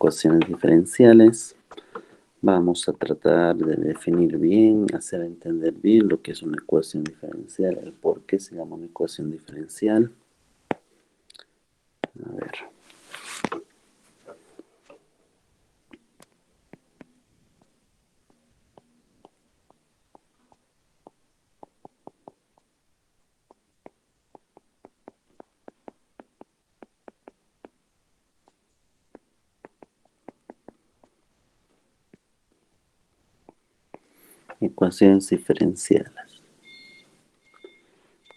ecuaciones diferenciales. Vamos a tratar de definir bien, hacer entender bien lo que es una ecuación diferencial, el por qué se llama una ecuación diferencial. A ver. Ecuaciones diferenciales.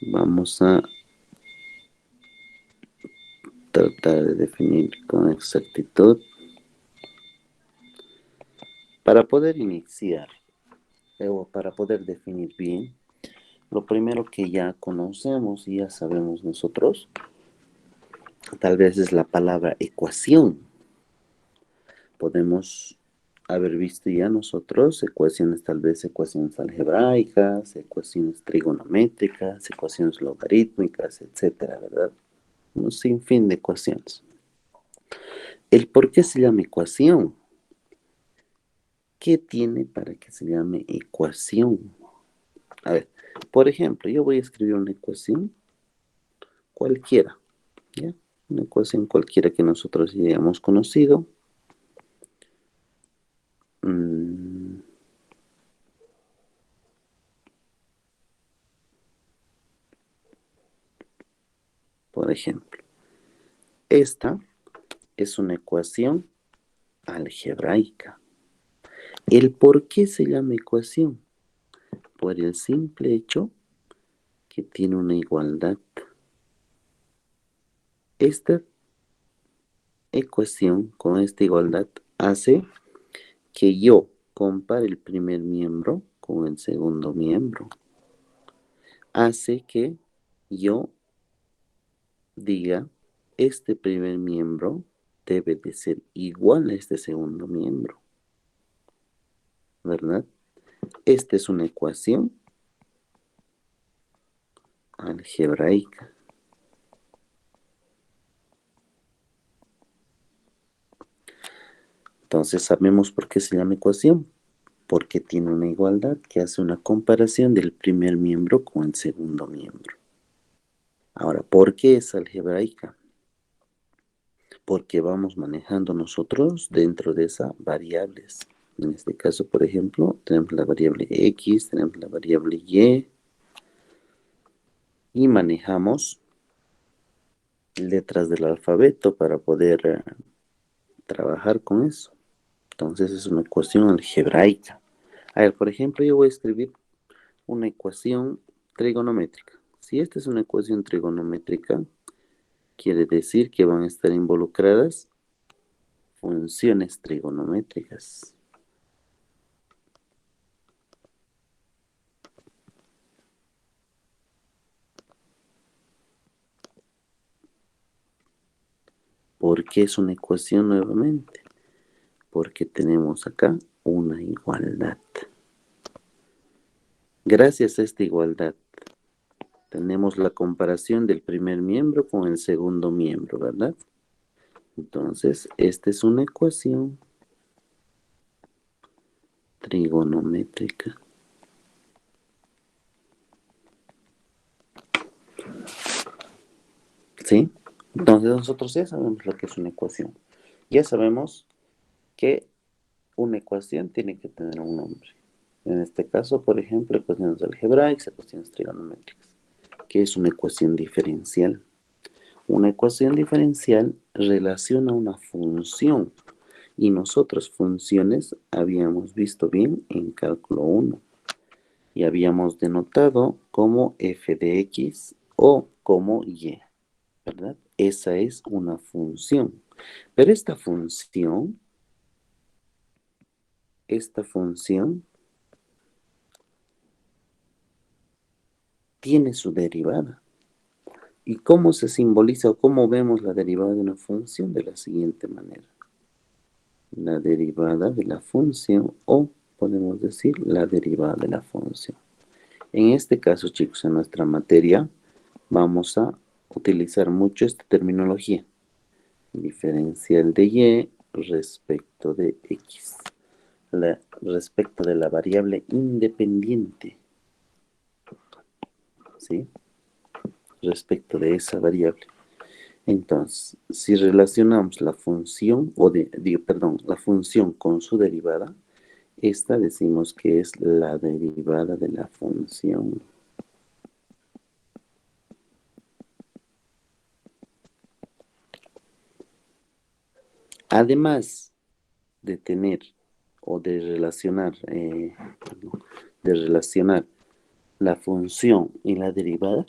Vamos a tratar de definir con exactitud. Para poder iniciar, o para poder definir bien, lo primero que ya conocemos y ya sabemos nosotros, tal vez es la palabra ecuación. Podemos haber visto ya nosotros ecuaciones, tal vez ecuaciones algebraicas, ecuaciones trigonométricas, ecuaciones logarítmicas, etcétera, ¿verdad? Un sinfín de ecuaciones. ¿El por qué se llama ecuación? ¿Qué tiene para que se llame ecuación? A ver, por ejemplo, yo voy a escribir una ecuación cualquiera, ¿ya? Una ecuación cualquiera que nosotros ya hayamos conocido. Por ejemplo, esta es una ecuación algebraica. ¿El por qué se llama ecuación? Por el simple hecho que tiene una igualdad. Esta ecuación con esta igualdad hace que yo compare el primer miembro con el segundo miembro. Hace que yo diga, este primer miembro debe de ser igual a este segundo miembro, ¿verdad? Esta es una ecuación algebraica. Entonces sabemos por qué se llama ecuación, porque tiene una igualdad que hace una comparación del primer miembro con el segundo miembro. Ahora, ¿por qué es algebraica? Porque vamos manejando nosotros dentro de esas variables. En este caso, por ejemplo, tenemos la variable X, tenemos la variable y manejamos letras del alfabeto para poder trabajar con eso. Entonces es una ecuación algebraica. A ver, por ejemplo, yo voy a escribir una ecuación trigonométrica. Si esta es una ecuación trigonométrica, quiere decir que van a estar involucradas funciones trigonométricas. ¿Por qué es una ecuación nuevamente? Porque tenemos acá una igualdad. Gracias a esta igualdad, tenemos la comparación del primer miembro con el segundo miembro, ¿verdad? Entonces, esta es una ecuación trigonométrica. ¿Sí? Entonces nosotros ya sabemos lo que es una ecuación. Ya sabemos que una ecuación tiene que tener un nombre. En este caso, por ejemplo, ecuaciones algebraicas, ecuaciones trigonométricas. ¿Qué es una ecuación diferencial? Una ecuación diferencial relaciona una función. Y nosotros funciones habíamos visto bien en cálculo 1. Y habíamos denotado como f de x o como y, ¿verdad? Esa es una función. Pero esta función tiene su derivada. ¿Y cómo se simboliza o cómo vemos la derivada de una función? De la siguiente manera. La derivada de la función, o podemos decir la derivada de la función. En este caso, chicos, en nuestra materia vamos a utilizar mucho esta terminología. Diferencial de y respecto de X. Respecto de la variable independiente. ¿Sí? Respecto de esa variable. Entonces, si relacionamos la función, la función con su derivada, esta decimos que es la derivada de la función. Además de tener o de relacionar la función y la derivada,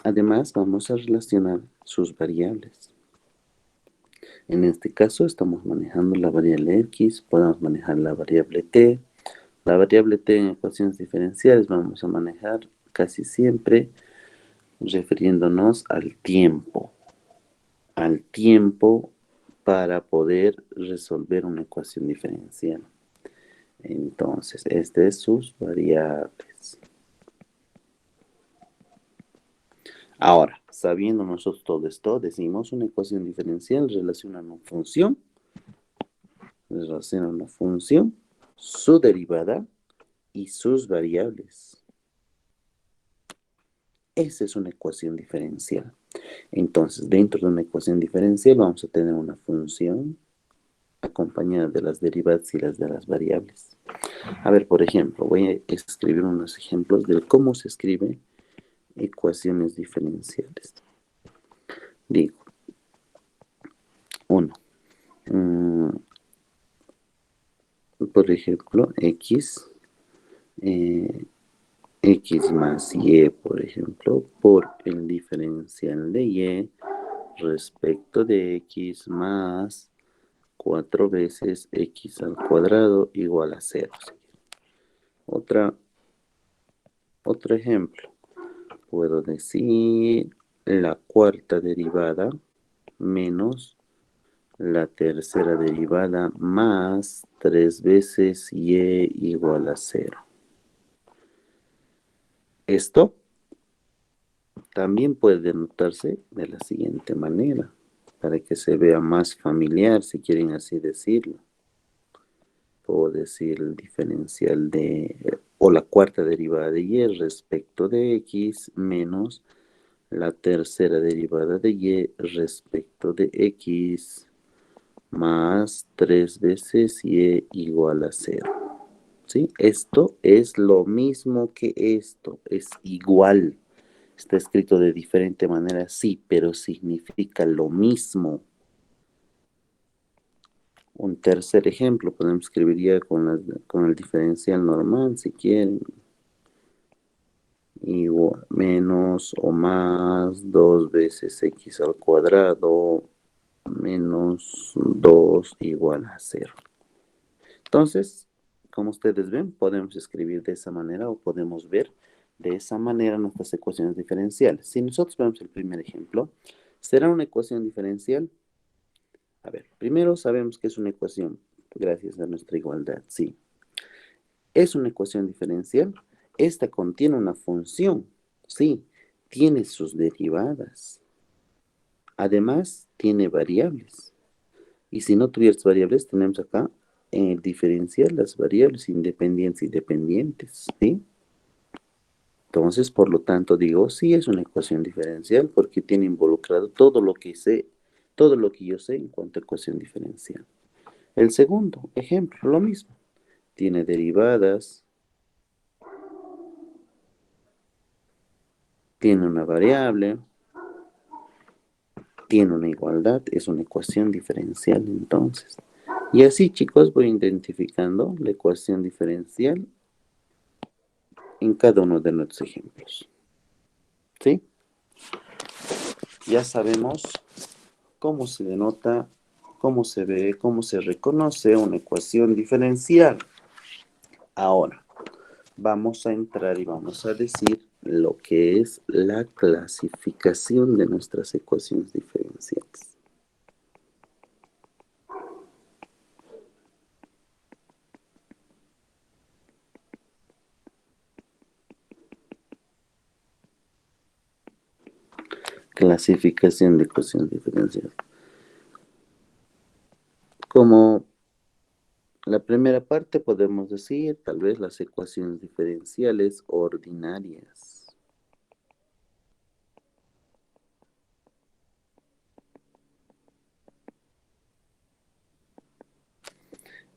además vamos a relacionar sus variables. En este caso estamos manejando la variable x, podemos manejar la variable t. La variable t en ecuaciones diferenciales vamos a manejar casi siempre refiriéndonos al tiempo para poder resolver una ecuación diferencial. Entonces, este es sus variables. Ahora, sabiendo nosotros todo esto, decimos una ecuación diferencial relaciona una función, su derivada y sus variables. Esa es una ecuación diferencial. Entonces, dentro de una ecuación diferencial vamos a tener una función acompañada de las derivadas y las de las variables. A ver, por ejemplo, voy a escribir unos ejemplos de cómo se escribe ecuaciones diferenciales. Digo, 1. Por ejemplo, x más y, por ejemplo, por el diferencial de y respecto de x más 4 veces x al cuadrado igual a 0. Otro ejemplo. Puedo decir la cuarta derivada menos la tercera derivada más 3 veces y igual a 0. Esto también puede denotarse de la siguiente manera, para que se vea más familiar, si quieren así decirlo. Puedo decir el diferencial o la cuarta derivada de y respecto de x menos la tercera derivada de y respecto de x más 3 veces y igual a 0. ¿Sí? Esto es lo mismo que esto, es igual. Está escrito de diferente manera, sí, pero significa lo mismo. Un tercer ejemplo, podemos escribir ya con el diferencial normal, si quieren. Igual, menos o más 2 veces x al cuadrado menos 2 igual a 0. Entonces, como ustedes ven, podemos escribir de esa manera o podemos ver de esa manera nuestras ecuaciones diferenciales. Si nosotros vemos el primer ejemplo, ¿será una ecuación diferencial? A ver, primero sabemos que es una ecuación gracias a nuestra igualdad, sí. ¿Es una ecuación diferencial? Esta contiene una función, sí. Tiene sus derivadas. Además, tiene variables. Y si no tuvieras variables, tenemos acá en el diferencial las variables independientes y dependientes, ¿sí? Entonces, por lo tanto, digo, sí es una ecuación diferencial porque tiene involucrado todo lo que sé, todo lo que yo sé en cuanto a ecuación diferencial. El segundo ejemplo, lo mismo. Tiene derivadas, tiene una variable, tiene una igualdad, es una ecuación diferencial entonces. Y así, chicos, voy identificando la ecuación diferencial en cada uno de nuestros ejemplos. ¿Sí? Ya sabemos cómo se denota, cómo se ve, cómo se reconoce una ecuación diferencial. Ahora, vamos a entrar y vamos a decir lo que es la clasificación de nuestras ecuaciones diferenciales. Clasificación de ecuaciones diferenciales. Como la primera parte podemos decir tal vez las ecuaciones diferenciales ordinarias.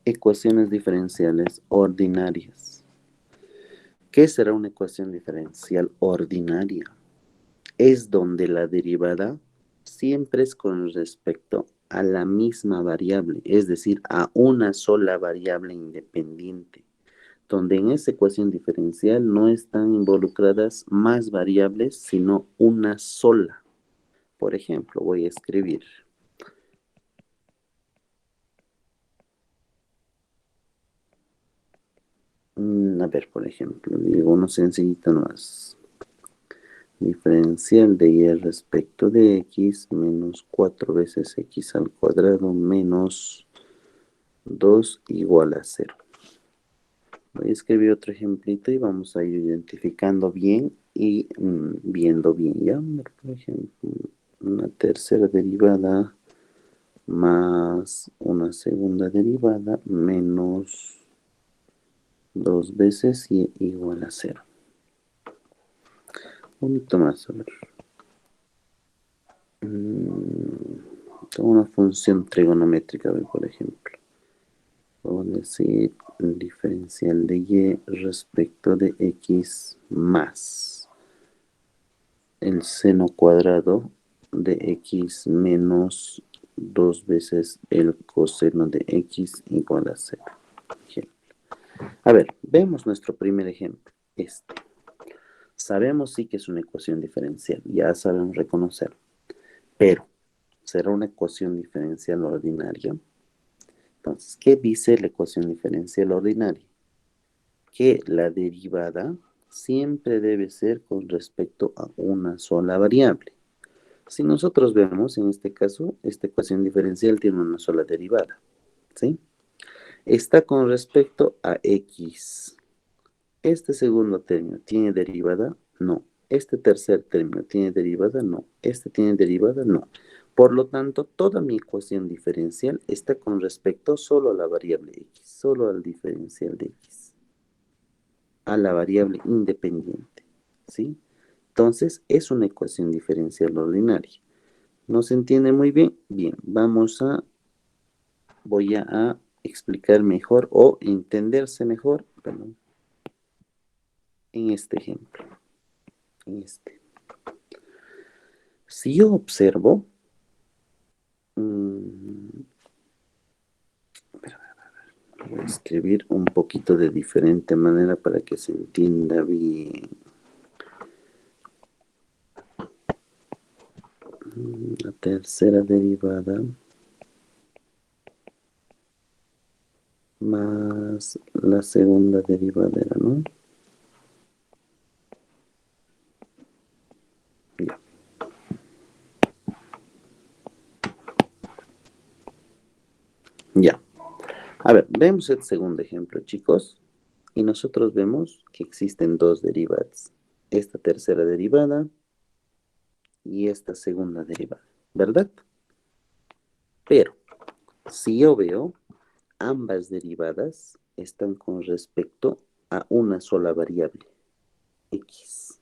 Ecuaciones diferenciales ordinarias. ¿Qué será una ecuación diferencial ordinaria? Es donde la derivada siempre es con respecto a la misma variable, es decir, a una sola variable independiente, donde en esa ecuación diferencial no están involucradas más variables, sino una sola. Por ejemplo, voy a escribir a ver, por ejemplo, digo uno sencillito más. Diferencial de y respecto de x menos 4 veces x al cuadrado menos 2 igual a 0. Voy a escribir otro ejemplito y vamos a ir identificando bien y viendo bien. Ya, por ejemplo, una tercera derivada más una segunda derivada menos 2 veces y igual a 0. Un poquito más, a ver. Una función trigonométrica, por ejemplo. Vamos a decir diferencial de y respecto de x más el seno cuadrado de x menos 2 veces el coseno de x igual a 0. A ver, vemos nuestro primer ejemplo. Sabemos sí que es una ecuación diferencial, ya sabemos reconocerlo, pero ¿será una ecuación diferencial ordinaria? Entonces, ¿qué dice la ecuación diferencial ordinaria? Que la derivada siempre debe ser con respecto a una sola variable. Si nosotros vemos, en este caso, esta ecuación diferencial tiene una sola derivada, ¿sí? Está con respecto a x. ¿Este segundo término tiene derivada? No. ¿Este tercer término tiene derivada? No. ¿Este tiene derivada? No. Por lo tanto, toda mi ecuación diferencial está con respecto solo a la variable x, solo al diferencial de x, a la variable independiente, ¿sí? Entonces, es una ecuación diferencial ordinaria. ¿No se entiende muy bien? Bien, voy a explicar mejor o entenderse mejor, perdón, en este ejemplo. Si yo observo, voy a escribir un poquito de diferente manera para que se entienda bien. La tercera derivada más la segunda derivada, ¿no? Ya. Ya. A ver, vemos el segundo ejemplo, chicos. Y nosotros vemos que existen dos derivadas. Esta tercera derivada y esta segunda derivada, ¿verdad? Pero, si yo veo, ambas derivadas están con respecto a una sola variable, x.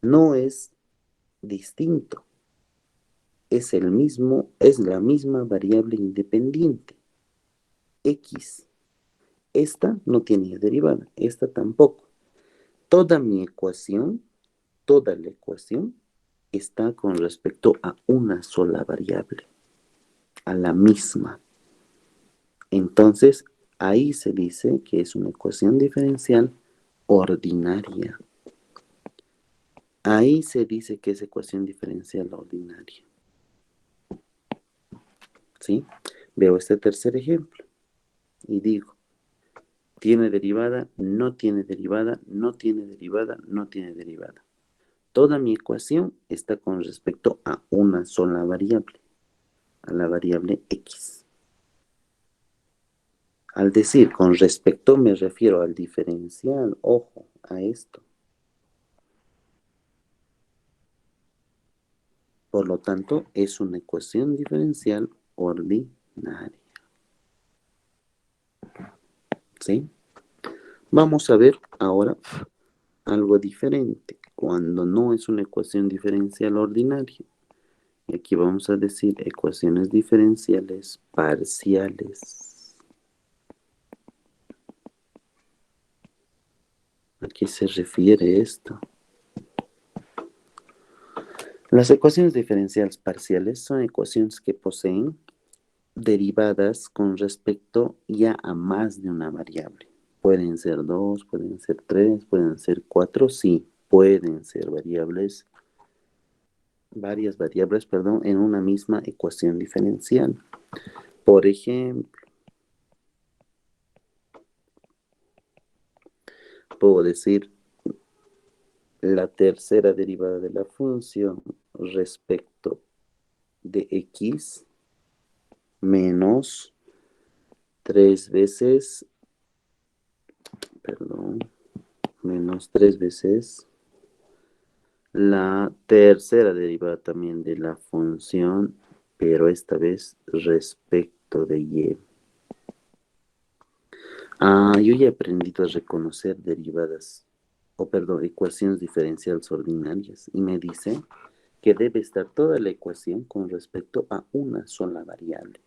No es distinto, es la misma variable independiente, x. Esta no tiene derivada, esta tampoco. Toda mi ecuación, toda la ecuación está con respecto a una sola variable, a la misma. Entonces, ahí se dice que es una ecuación diferencial ordinaria. Ahí se dice que es ecuación diferencial ordinaria. ¿Sí? Veo este tercer ejemplo y digo, ¿tiene derivada? No tiene derivada, no tiene derivada, no tiene derivada. Toda mi ecuación está con respecto a una sola variable, a la variable x. Al decir con respecto me refiero al diferencial, ojo, a esto. Por lo tanto, es una ecuación diferencial ordinaria. ¿Sí? Vamos a ver ahora algo diferente. Cuando no es una ecuación diferencial ordinaria. Y aquí vamos a decir ecuaciones diferenciales parciales. ¿A qué se refiere esto? Las ecuaciones diferenciales parciales son ecuaciones que poseen derivadas con respecto ya a más de una variable. Pueden ser dos, pueden ser tres, pueden ser cuatro, sí, pueden ser varias variables, en una misma ecuación diferencial. Por ejemplo, puedo decir la tercera derivada de la función respecto de x menos 3 veces, menos 3 veces la tercera derivada también de la función, pero esta vez respecto de y. Yo ya he aprendido a reconocer derivadas, ecuaciones diferenciales ordinarias, y me dice que debe estar toda la ecuación con respecto a una sola variable.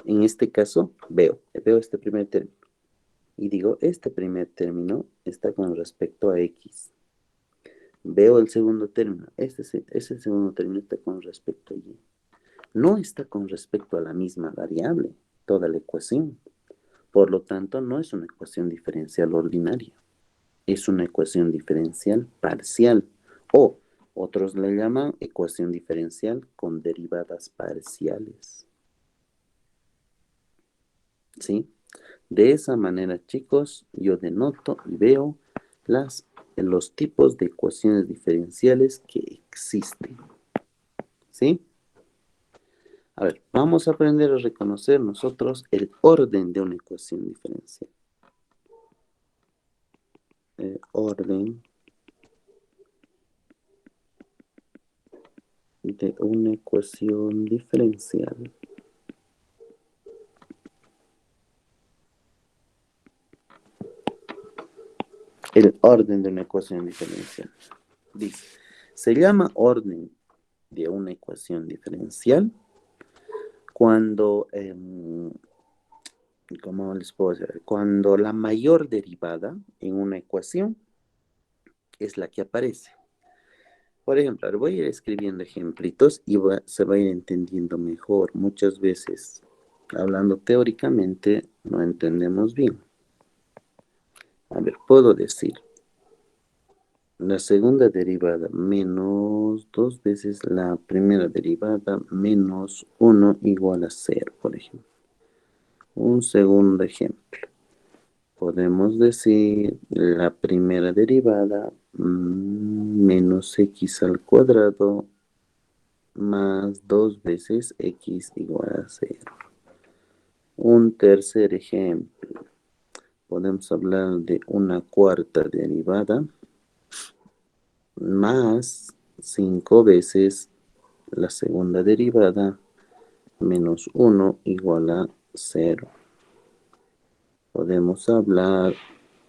En este caso, veo este primer término, y digo, este primer término está con respecto a x. Veo el segundo término, ese segundo término está con respecto a y. No está con respecto a la misma variable, toda la ecuación. Por lo tanto, no es una ecuación diferencial ordinaria. Es una ecuación diferencial parcial. O otros le llaman ecuación diferencial con derivadas parciales. ¿Sí? De esa manera, chicos, yo denoto y veo los tipos de ecuaciones diferenciales que existen. ¿Sí? A ver, vamos a aprender a reconocer nosotros el orden de una ecuación diferencial. El orden de una ecuación diferencial. El orden de una ecuación diferencial. Dice, se llama orden de una ecuación diferencial cuando, ¿cómo les puedo decir? Cuando la mayor derivada en una ecuación es la que aparece. Por ejemplo, ahora voy a ir escribiendo ejemplitos y se va a ir entendiendo mejor. Muchas veces, hablando teóricamente, no entendemos bien. A ver, puedo decir la segunda derivada menos 2 veces la primera derivada menos 1 igual a 0, por ejemplo. Un segundo ejemplo. Podemos decir la primera derivada menos x al cuadrado más 2 veces x igual a 0. Un tercer ejemplo. Podemos hablar de una cuarta derivada más 5 veces la segunda derivada menos 1 igual a 0. Podemos hablar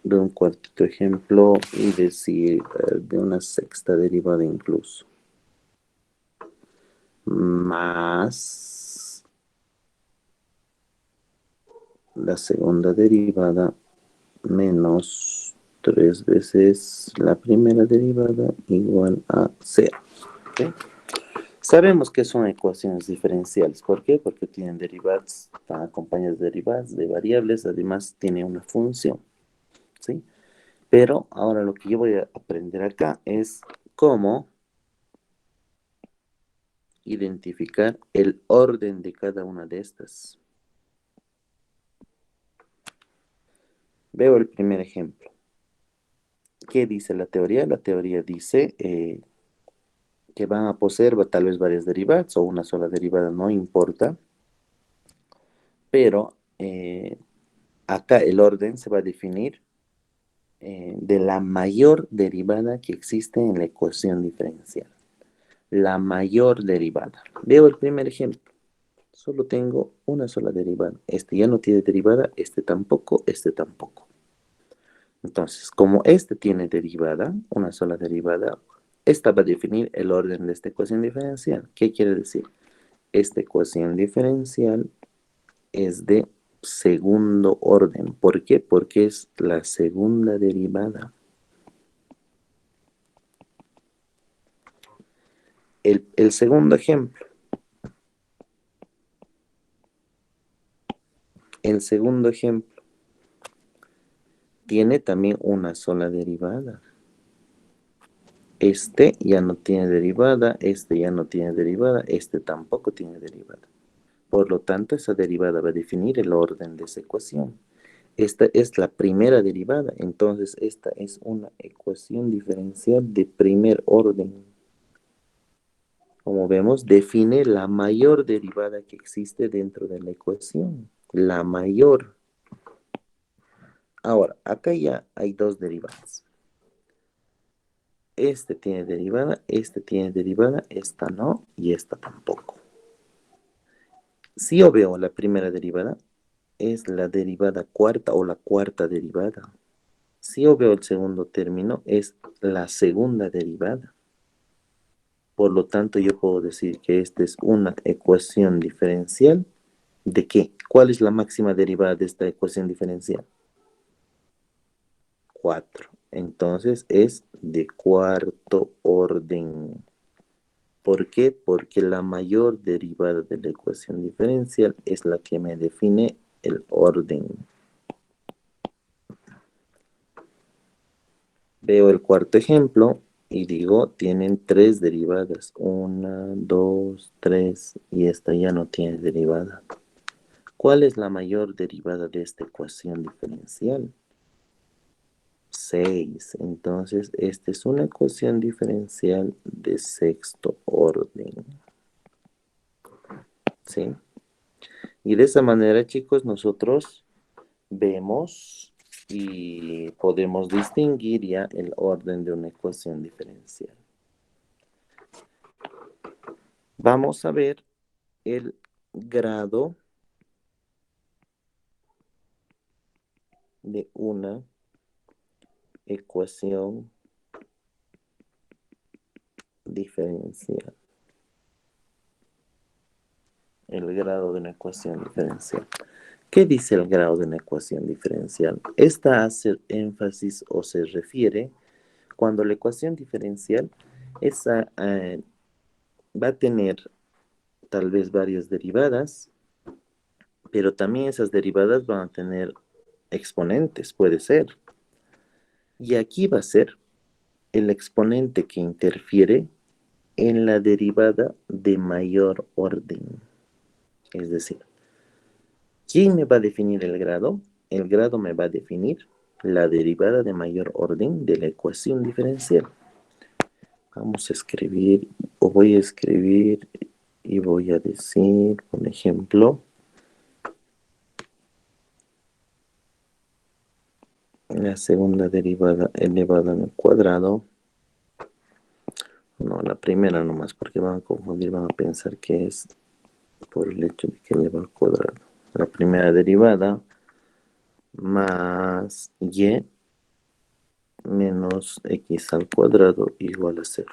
de un cuartito ejemplo y decir de una sexta derivada incluso. Más la segunda derivada menos 3 veces la primera derivada igual a 0. ¿Okay? Sabemos que son ecuaciones diferenciales. ¿Por qué? Porque tienen derivadas, están acompañadas de derivadas, de variables, además tiene una función. ¿Sí? Pero ahora lo que yo voy a aprender acá es cómo identificar el orden de cada una de estas. Veo el primer ejemplo. ¿Qué dice la teoría? La teoría dice que van a poseer tal vez varias derivadas o una sola derivada, no importa. Pero acá el orden se va a definir de la mayor derivada que existe en la ecuación diferencial. la mayor derivada. Veo el primer ejemplo. Solo tengo una sola derivada. Este ya no tiene derivada, este tampoco, este tampoco. Entonces, como este tiene derivada, una sola derivada, esta va a definir el orden de esta ecuación diferencial. ¿Qué quiere decir? Esta ecuación diferencial es de segundo orden. ¿Por qué? Porque es la segunda derivada. El segundo ejemplo. El segundo ejemplo tiene también una sola derivada. Este ya no tiene derivada, este ya no tiene derivada, este tampoco tiene derivada. Por lo tanto, esa derivada va a definir el orden de esa ecuación. Esta es la primera derivada, entonces esta es una ecuación diferencial de primer orden. Como vemos, define la mayor derivada que existe dentro de la ecuación. La mayor. Ahora, acá ya hay dos derivadas. Este tiene derivada, este tiene derivada, esta no y esta tampoco. Si yo veo la primera derivada, es la derivada cuarta o la cuarta derivada. Si yo veo el segundo término, es la segunda derivada. Por lo tanto, yo puedo decir que esta es una ecuación diferencial. ¿De qué? ¿Cuál es la máxima derivada de esta ecuación diferencial? 4. Entonces es de cuarto orden. ¿Por qué? Porque la mayor derivada de la ecuación diferencial es la que me define el orden. Veo el cuarto ejemplo y digo, tienen tres derivadas. Una, dos, tres, y esta ya no tiene derivada. ¿Cuál es la mayor derivada de esta ecuación diferencial? 6. Entonces, esta es una ecuación diferencial de sexto orden. ¿Sí? Y de esa manera, chicos, nosotros vemos y podemos distinguir ya el orden de una ecuación diferencial. Vamos a ver el grado de una ecuación diferencial. El grado de una ecuación diferencial. ¿Qué dice el grado de una ecuación diferencial? Esta hace énfasis o se refiere cuando la ecuación diferencial va a tener tal vez varias derivadas, pero también esas derivadas van a tener exponentes, puede ser. Y aquí va a ser el exponente que interfiere en la derivada de mayor orden. Es decir, ¿quién me va a definir el grado? El grado me va a definir la derivada de mayor orden de la ecuación diferencial. Vamos a escribir, o voy a escribir y voy a decir, por ejemplo, la segunda derivada elevada al cuadrado. No, la primera nomás, porque van a confundir, van a pensar que es por el hecho de que eleva al cuadrado. La primera derivada más y menos x al cuadrado igual a 0.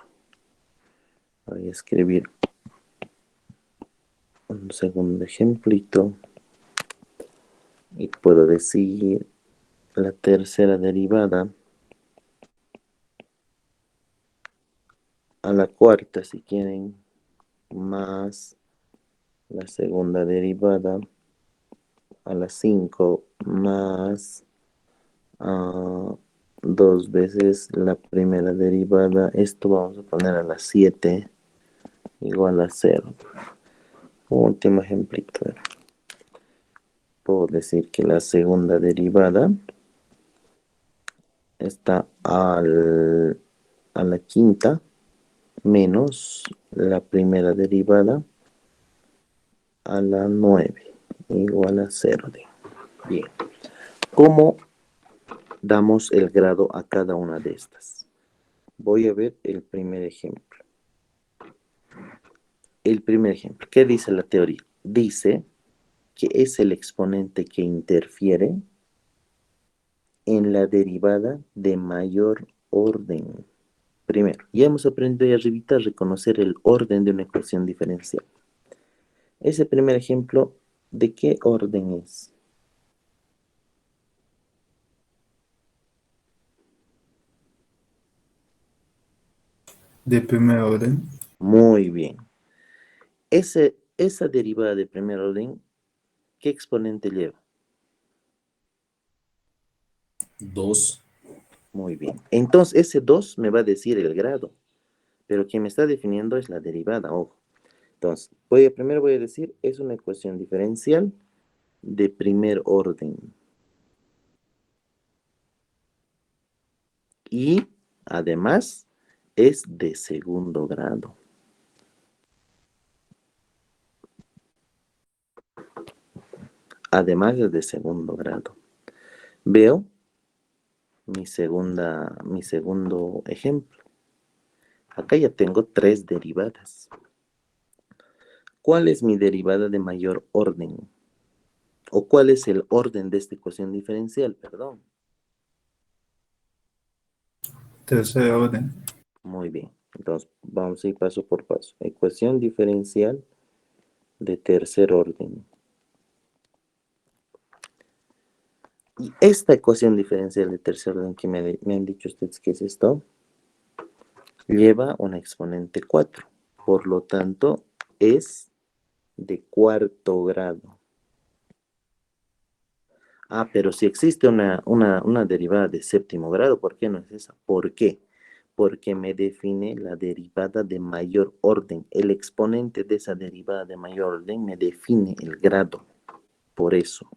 Voy a escribir un segundo ejemplito y puedo decir la tercera derivada a la cuarta, si quieren, más la segunda derivada a la 5 más 2 veces la primera derivada. Esto vamos a poner a la 7 igual a 0. Último ejemplito. Puedo decir que la segunda derivada está a la quinta menos la primera derivada a la 9 igual a 0. Bien. ¿Cómo damos el grado a cada una de estas? Voy a ver el primer ejemplo. el primer ejemplo. ¿Qué dice la teoría? Dice que es el exponente que interfiere en la derivada de mayor orden. Primero, ya hemos aprendido ya arribita a reconocer el orden de una ecuación diferencial. Ese primer ejemplo, ¿de qué orden es? De primer orden. Muy bien. Esa derivada de primer orden, ¿qué exponente lleva? 2. Muy bien. Entonces, ese 2 me va a decir el grado, pero quien me está definiendo es la derivada, ojo. Entonces, primero voy a decir, es una ecuación diferencial de primer orden. Y, además, es de segundo grado. Además, es de segundo grado. Veo mi segundo ejemplo. Acá ya tengo 3 derivadas. ¿Cuál es mi derivada de mayor orden? ¿O cuál es el orden de esta ecuación diferencial? Perdón. Tercer orden. Muy bien. Entonces, vamos a ir paso por paso. Ecuación diferencial de tercer orden. Y esta ecuación diferencial de tercer orden que me han dicho ustedes que es esto, lleva una exponente 4. Por lo tanto, es de cuarto grado. Ah, pero si existe una derivada de séptimo grado, ¿por qué no es esa? ¿Por qué? Porque me define la derivada de mayor orden. El exponente de esa derivada de mayor orden me define el grado. Por eso.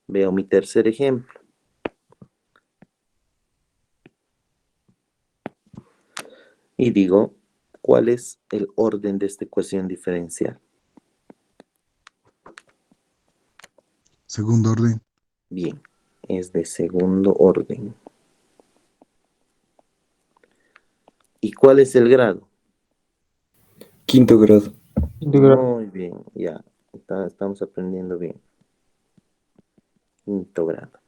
Veo mi tercer ejemplo. Y digo, ¿cuál es el orden de esta ecuación diferencial? Segundo orden. Bien, es de segundo orden. ¿Y cuál es el grado? Quinto grado. Muy bien, ya. Estamos aprendiendo bien. Quinto grado.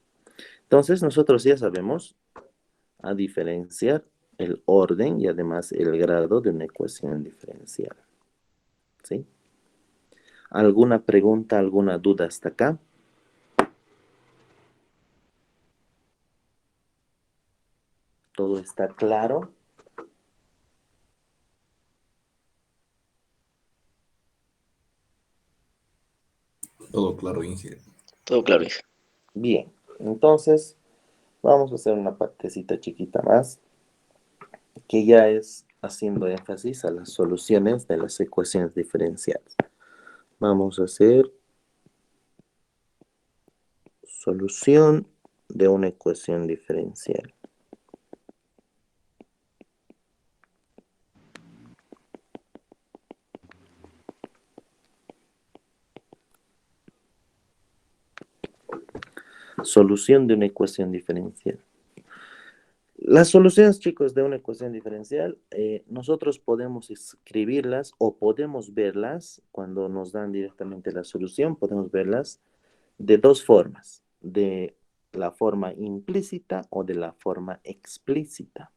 Entonces, nosotros ya sabemos a diferenciar el orden y además el grado de una ecuación diferencial. ¿Sí? ¿Alguna pregunta, alguna duda hasta acá? ¿Todo está claro? Todo claro, Inge. Todo claro, hija. Bien, entonces vamos a hacer una partecita chiquita más, que ya es haciendo énfasis a las soluciones de las ecuaciones diferenciales. Vamos a hacer solución de una ecuación diferencial. Solución de una ecuación diferencial. Las soluciones, chicos, de una ecuación diferencial, nosotros podemos escribirlas o podemos verlas cuando nos dan directamente la solución, podemos verlas de dos formas, de la forma implícita o de la forma explícita.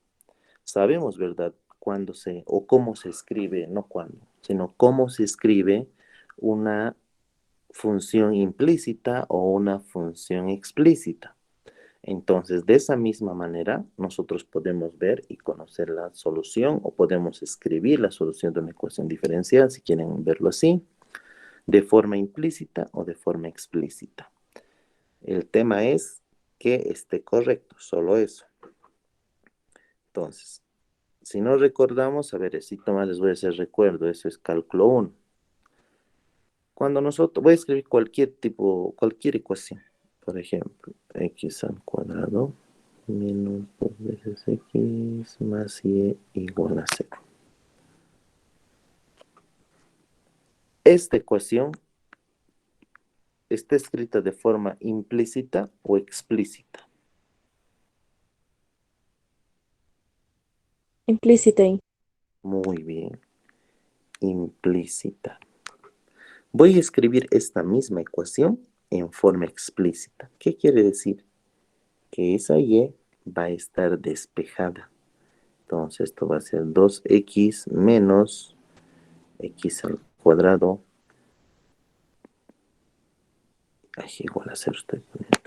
Sabemos, ¿verdad?, cuándo o cómo se escribe, no cuándo, sino cómo se escribe una función implícita o una función explícita. Entonces, de esa misma manera, nosotros podemos ver y conocer la solución o podemos escribir la solución de una ecuación diferencial, si quieren verlo así, de forma implícita o de forma explícita. El tema es que esté correcto, solo eso. Entonces, si no recordamos, a ver, si más les voy a hacer recuerdo, eso es cálculo 1. Cuando voy a escribir cualquier ecuación, por ejemplo, x al cuadrado menos 2 veces x más y igual a 0. Esta ecuación está escrita de forma implícita o explícita. Implícita ahí. Muy bien. implícita. Voy a escribir esta misma ecuación en forma explícita. ¿Qué quiere decir? Que esa y va a estar despejada. Entonces esto va a ser 2x menos x al cuadrado. Igual a 0 estoy poniendo.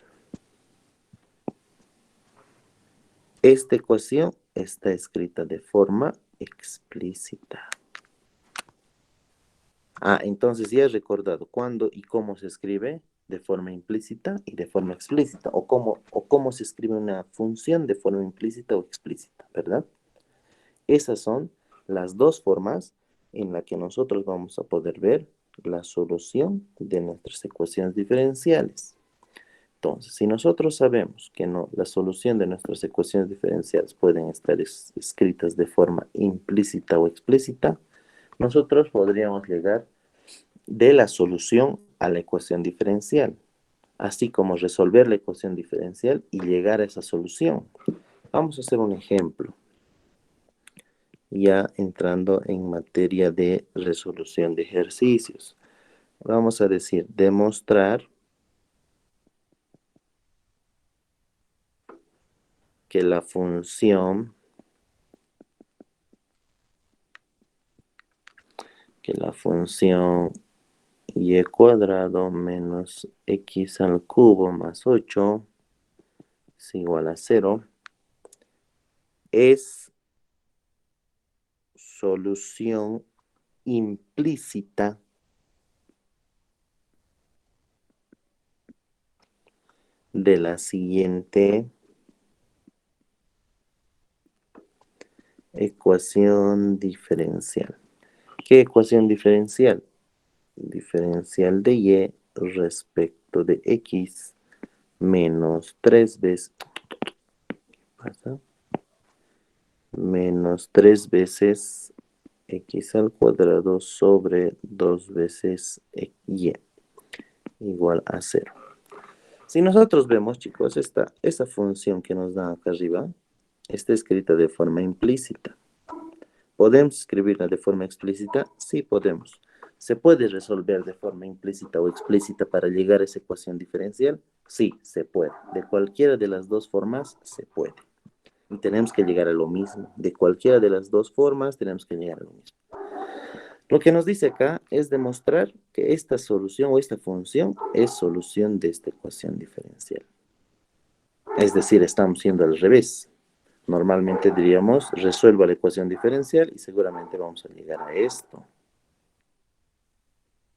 Esta ecuación está escrita de forma explícita. Entonces ya he recordado cuándo y cómo se escribe de forma implícita y de forma explícita, o cómo se escribe una función de forma implícita o explícita, ¿verdad? Esas son las dos formas en las que nosotros vamos a poder ver la solución de nuestras ecuaciones diferenciales. Entonces, si nosotros sabemos que la solución de nuestras ecuaciones diferenciales pueden estar escritas de forma implícita o explícita, nosotros podríamos llegar de la solución a la ecuación diferencial, así como resolver la ecuación diferencial y llegar a esa solución. Vamos a hacer un ejemplo, ya entrando en materia de resolución de ejercicios. Vamos a decir, demostrar que la función y cuadrado menos x al cubo más 8 es igual a 0 es solución implícita de la siguiente ecuación diferencial. ¿Qué ecuación diferencial? Diferencial de y respecto de x menos 3 veces, menos 3 veces x al cuadrado sobre 2 veces y igual a 0. Si nosotros vemos, chicos, esta función que nos da acá arriba está escrita de forma implícita. ¿Podemos escribirla de forma explícita? Sí, podemos. ¿Se puede resolver de forma implícita o explícita para llegar a esa ecuación diferencial? Sí, se puede. De cualquiera de las dos formas, se puede. Y tenemos que llegar a lo mismo. De cualquiera de las dos formas, tenemos que llegar a lo mismo. Lo que nos dice acá es demostrar que esta solución o esta función es solución de esta ecuación diferencial. Es decir, estamos yendo al revés. Normalmente diríamos, resuelva la ecuación diferencial y seguramente vamos a llegar a esto.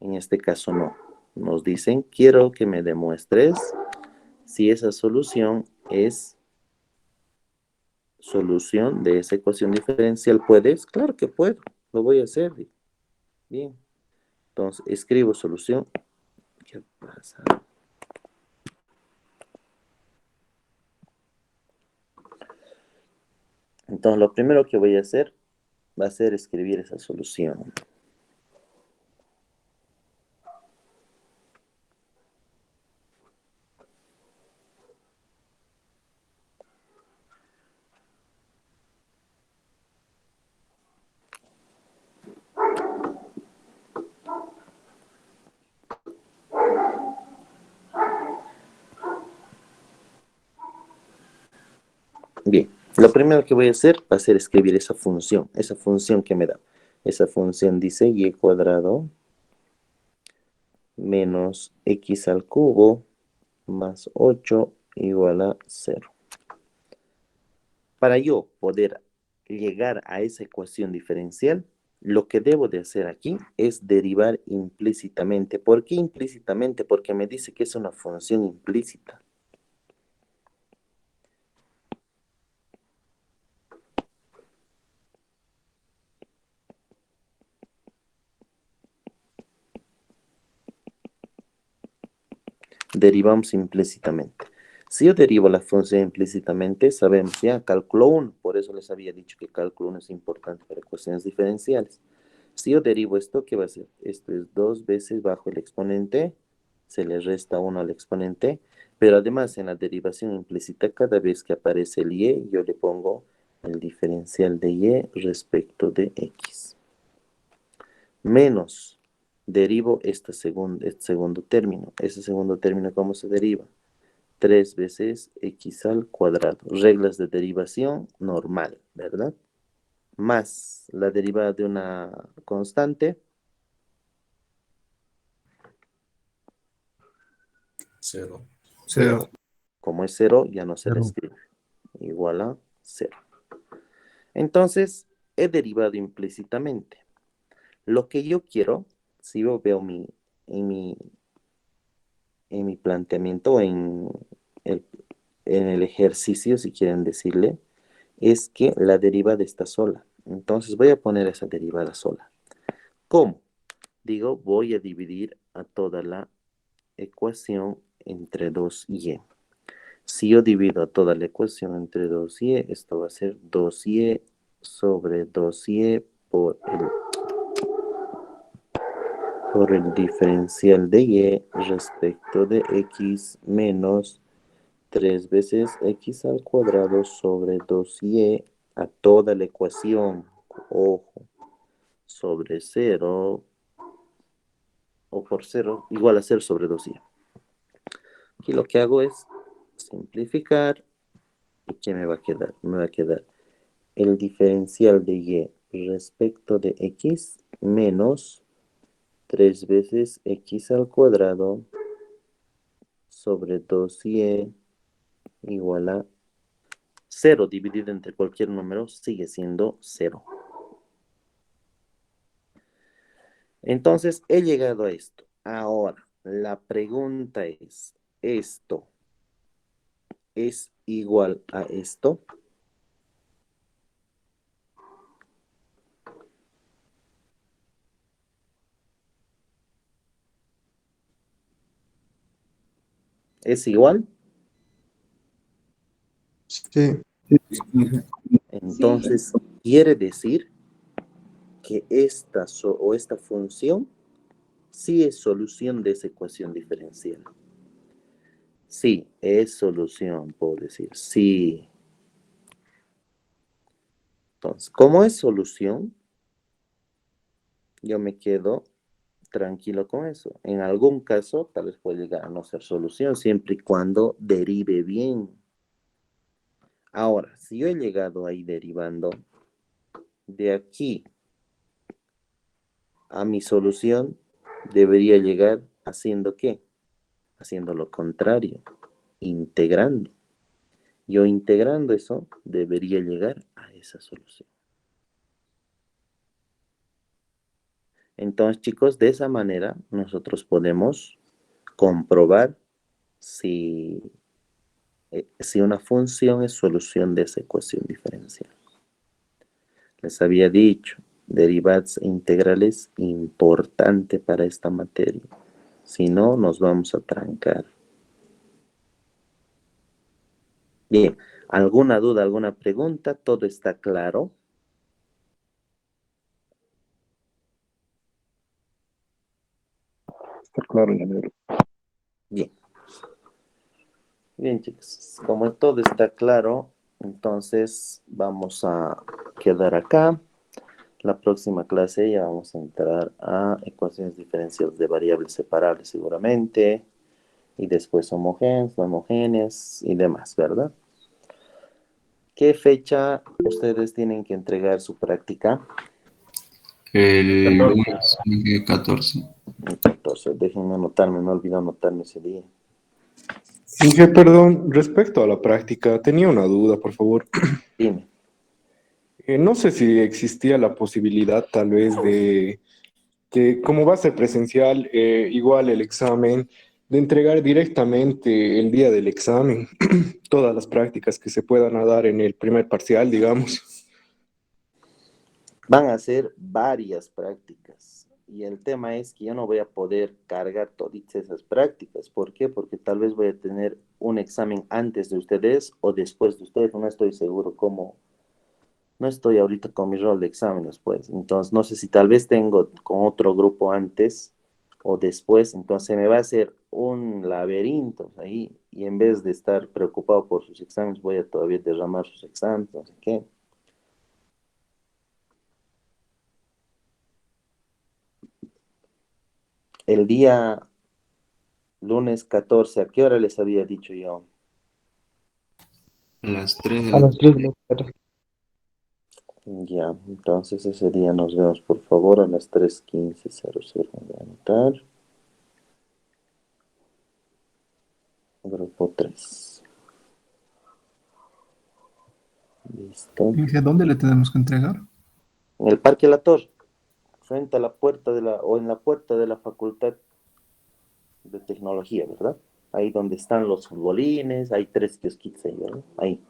En este caso no. Nos dicen, quiero que me demuestres si esa solución es solución de esa ecuación diferencial. ¿Puedes? Claro que puedo. Lo voy a hacer. Bien. Entonces, escribo solución. ¿Qué pasa? Entonces, lo primero que voy a hacer va a ser escribir esa solución. Bien, lo primero que voy a hacer va a ser escribir esa función que me da. Esa función dice y cuadrado menos x al cubo más 8 igual a 0. Para yo poder llegar a esa ecuación diferencial, lo que debo de hacer aquí es derivar implícitamente. ¿Por qué implícitamente? Porque me dice que es una función implícita. Derivamos implícitamente. Si yo derivo la función implícitamente, sabemos ya, cálculo 1, por eso les había dicho que cálculo 1 es importante para ecuaciones diferenciales. Si yo derivo esto, ¿qué va a ser? Esto es 2 veces bajo el exponente, se le resta 1 al exponente, pero además en la derivación implícita, cada vez que aparece el y, yo le pongo el diferencial de y respecto de x. menos derivo este segundo término. Ese segundo término, ¿cómo se deriva? 3 veces x al cuadrado. Reglas de derivación normal, ¿verdad? Más la derivada de una constante. Cero. Cero. Como es 0, ya no se le Cero. escribe. Igual a 0. Entonces, he derivado implícitamente. Lo que yo quiero, si yo veo en mi planteamiento, el, en el ejercicio, si quieren decirle, es que la derivada está sola. Entonces voy a poner esa derivada sola. ¿Cómo? Digo, voy a dividir a toda la ecuación entre 2y. Si yo divido a toda la ecuación entre 2y, esto va a ser 2y sobre 2y por el diferencial de y respecto de x menos 3 veces x al cuadrado sobre 2y a toda la ecuación, ojo, sobre 0 o por 0 igual a 0 sobre 2y. Aquí lo que hago es simplificar. ¿Y qué me va a quedar? Me va a quedar el diferencial de y respecto de x menos 3 veces x al cuadrado sobre 2y igual a 0 dividido entre cualquier número sigue siendo 0. Entonces he llegado a esto. Ahora, la pregunta es, ¿esto es igual a esto? ¿Es igual? Sí. Entonces, quiere decir que esta función sí es solución de esa ecuación diferencial. Sí, es solución, puedo decir, sí. Entonces, como es solución, yo me quedo tranquilo con eso. En algún caso, tal vez puede llegar a no ser solución, siempre y cuando derive bien. Ahora, si yo he llegado ahí derivando, de aquí a mi solución, debería llegar haciendo ¿qué? Haciendo lo contrario, integrando. Yo integrando eso, debería llegar a esa solución. Entonces, chicos, de esa manera nosotros podemos comprobar si una función es solución de esa ecuación diferencial. Les había dicho, derivadas e integrales, importante para esta materia. Si no, nos vamos a trancar. Bien, ¿alguna duda, alguna pregunta? ¿Todo está claro? Está claro, Llanero. Bien. Bien, chicos, como todo está claro, entonces vamos a quedar acá. La próxima clase ya vamos a entrar a ecuaciones diferenciales de variables separables seguramente, y después homogéneas, no homogéneas y demás, ¿verdad? ¿Qué fecha ustedes tienen que entregar su práctica? El lunes 14. El 14. Déjenme anotarme, me olvidó anotarme ese día. Inge, perdón, respecto a la práctica, tenía una duda, por favor. Dime. No sé si existía la posibilidad, tal vez, de que, como va a ser presencial, igual el examen, de entregar directamente el día del examen, todas las prácticas que se puedan dar en el primer parcial, digamos. Van a ser varias prácticas. Y el tema es que yo no voy a poder cargar todas esas prácticas. ¿Por qué? Porque tal vez voy a tener un examen antes de ustedes o después de ustedes. No estoy seguro cómo. No estoy ahorita con mi rol de exámenes, pues. Entonces, no sé si tal vez tengo con otro grupo antes o después. Entonces, me va a hacer un laberinto ahí. Y en vez de estar preocupado por sus exámenes, voy a todavía derramar sus exámenes, no sé qué. El día lunes 14, ¿a qué hora les había dicho yo? A las 3 de A la las 3 de la tarde. Ya, entonces ese día nos vemos, por favor, a las 3:15:00. Voy a anotar. Grupo 3. Listo. ¿Y a dónde le tenemos que entregar? En el Parque La Torre, frente a la puerta o en la puerta de la Facultad de Tecnología, ¿verdad? Ahí donde están los futbolines, hay 3 kiosquitos ahí, ¿verdad? Ahí.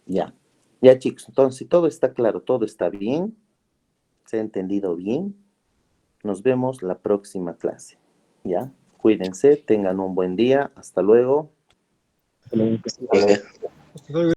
Ya. Ya, chicos, entonces, si todo está claro, todo está bien, se ha entendido bien, nos vemos la próxima clase. ¿Ya? Cuídense, tengan un buen día. Hasta luego. Hasta luego. Hasta luego.